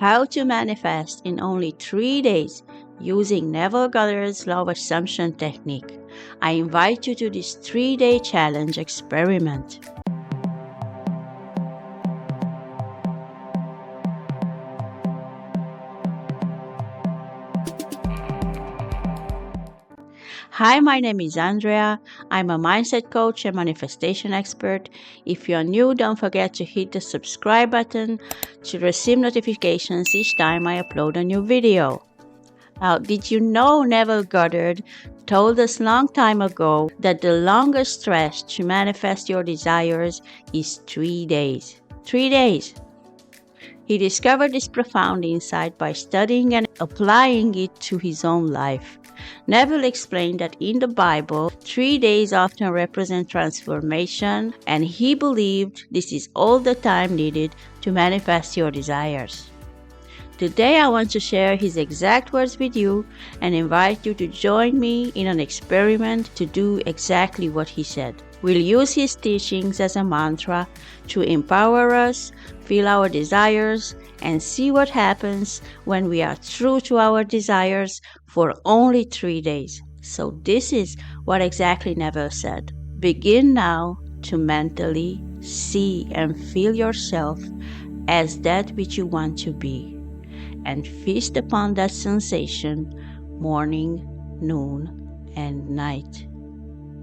How to manifest in only 3 days using Neville Goddard's law of assumption technique. I invite you to this 3-day challenge experiment. Hi, my name is Andrea. I'm a mindset coach and manifestation expert. If you're new, don't forget to hit the subscribe button to receive notifications each time I upload a new video. Now, did you know Neville Goddard told us long time ago that the longest stretch to manifest your desires is 3 days? 3 days. He discovered this profound insight by studying and applying it to his own life. Neville explained that in the Bible, 3 days often represent transformation, and he believed this is all the time needed to manifest your desires. Today I want to share his exact words with you and invite you to join me in an experiment to do exactly what he said. We'll use his teachings as a mantra to empower us, feel our desires, and see what happens when we are true to our desires for only 3 days. So this is what exactly Neville said. Begin now to mentally see and feel yourself as that which you want to be, and feast upon that sensation morning, noon, and night.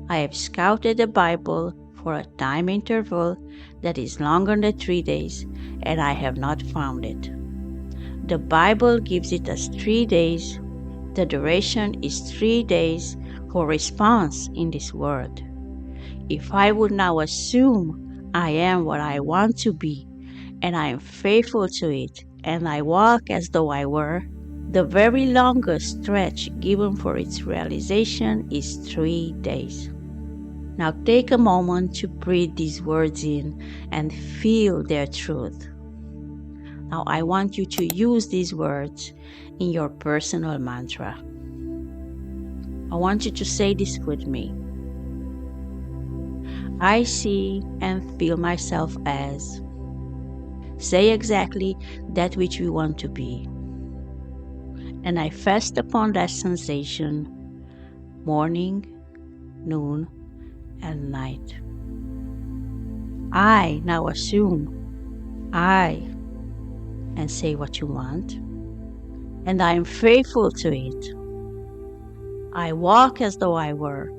I have scouted the Bible for a time interval that is longer than 3 days, and I have not found it. The Bible gives it as 3 days. The duration is 3 days for response in this world. If I would now assume I am what I want to be, and I am faithful to it, and I walk as though I were, the very longest stretch given for its realization is 3 days. Now take a moment to breathe these words in and feel their truth. Now I want you to use these words in your personal mantra. I want you to say this with me. I see and feel myself as. Say exactly that which we want to be. And I fast upon that sensation morning, noon, and night. I now assume and say what you want, and I am faithful to it. I walk as though I were,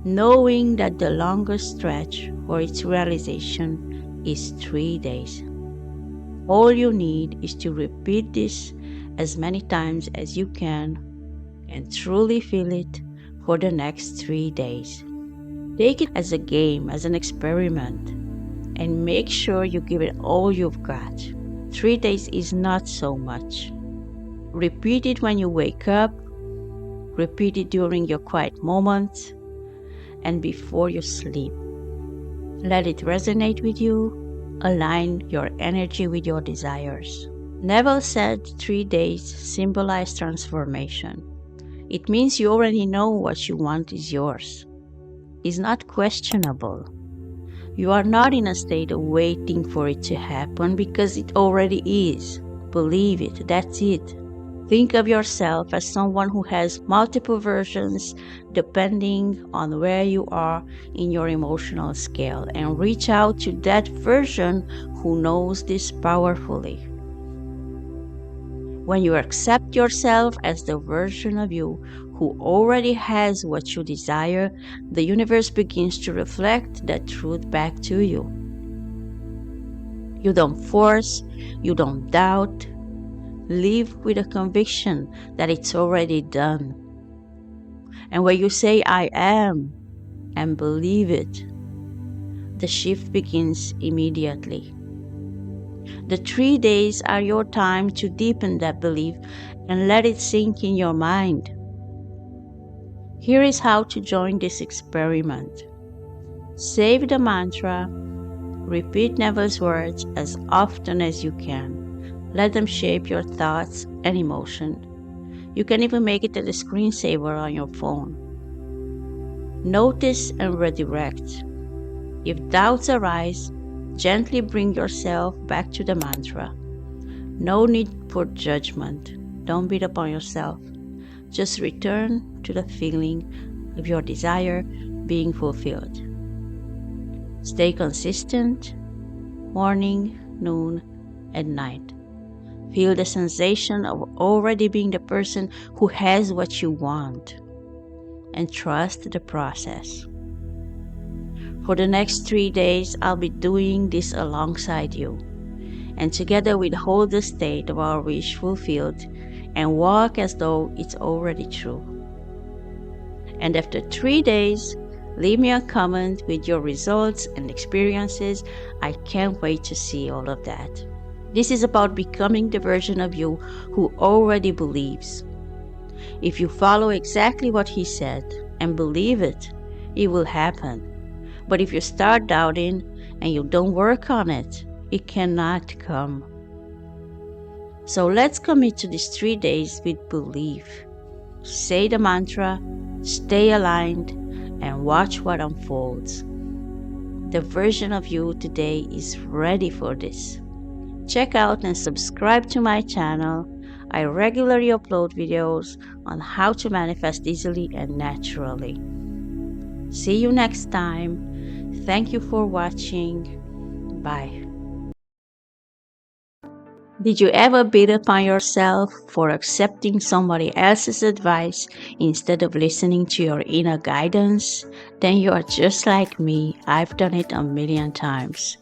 knowing that the longest stretch for its realization is 3 days. All you need is to repeat this as many times as you can and truly feel it for the next 3 days. Take it as a game, as an experiment, and make sure you give it all you've got. 3 days is not so much. Repeat it when you wake up, repeat it during your quiet moments, and before you sleep. Let it resonate with you, align your energy with your desires. Neville said 3 days symbolize transformation. It means you already know what you want is yours. It's not questionable. You are not in a state of waiting for it to happen because it already is. Believe it, that's it. Think of yourself as someone who has multiple versions depending on where you are in your emotional scale, and reach out to that version who knows this powerfully. When you accept yourself as the version of you who already has what you desire, the universe begins to reflect that truth back to you. You don't force, you don't doubt. Live with a conviction that it's already done. And when you say I am and believe it, the shift begins immediately. The 3 days are your time to deepen that belief and let it sink in your mind. Here is how to join this experiment. Save the mantra, repeat Neville's words as often as you can. Let them shape your thoughts and emotion. You can even make it a screensaver on your phone. Notice and redirect. If doubts arise, gently bring yourself back to the mantra. No need for judgment. Don't beat up on yourself. Just return to the feeling of your desire being fulfilled. Stay consistent, morning, noon, and night. Feel the sensation of already being the person who has what you want. And trust the process. For the next 3 days, I'll be doing this alongside you. And together we'll hold the state of our wish fulfilled and walk as though it's already true. And after 3 days, leave me a comment with your results and experiences. I can't wait to see all of that. This is about becoming the version of you who already believes. If you follow exactly what he said and believe it, it will happen. But if you start doubting and you don't work on it, it cannot come. So let's commit to these 3 days with belief. Say the mantra, stay aligned, and watch what unfolds. The version of you today is ready for this. Check out and subscribe to my channel. I regularly upload videos on how to manifest easily and naturally. See you next time. Thank you for watching. Bye. Did you ever beat up on yourself for accepting somebody else's advice instead of listening to your inner guidance? Then you are just like me. I've done it a million times.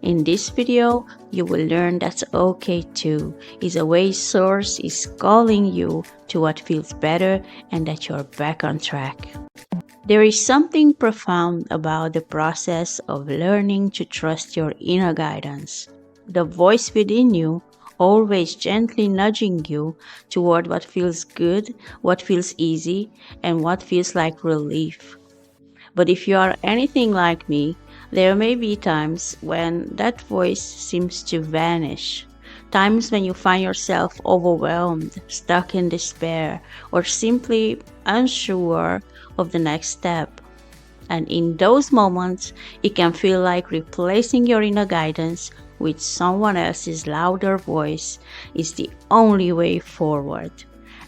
In this video, you will learn that's okay too. It's a way Source is calling you to what feels better and that you're back on track. There is something profound about the process of learning to trust your inner guidance. The voice within you always gently nudging you toward what feels good, what feels easy, and what feels like relief. But if you are anything like me, there may be times when that voice seems to vanish. Times when you find yourself overwhelmed, stuck in despair, or simply unsure of the next step. And in those moments, it can feel like replacing your inner guidance with someone else's louder voice is the only way forward.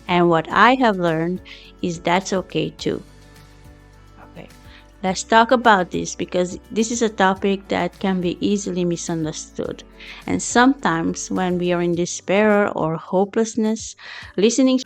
And what I have learned is that's okay too. Okay, let's talk about this because this is a topic that can be easily misunderstood. And sometimes when we are in despair or hopelessness, listening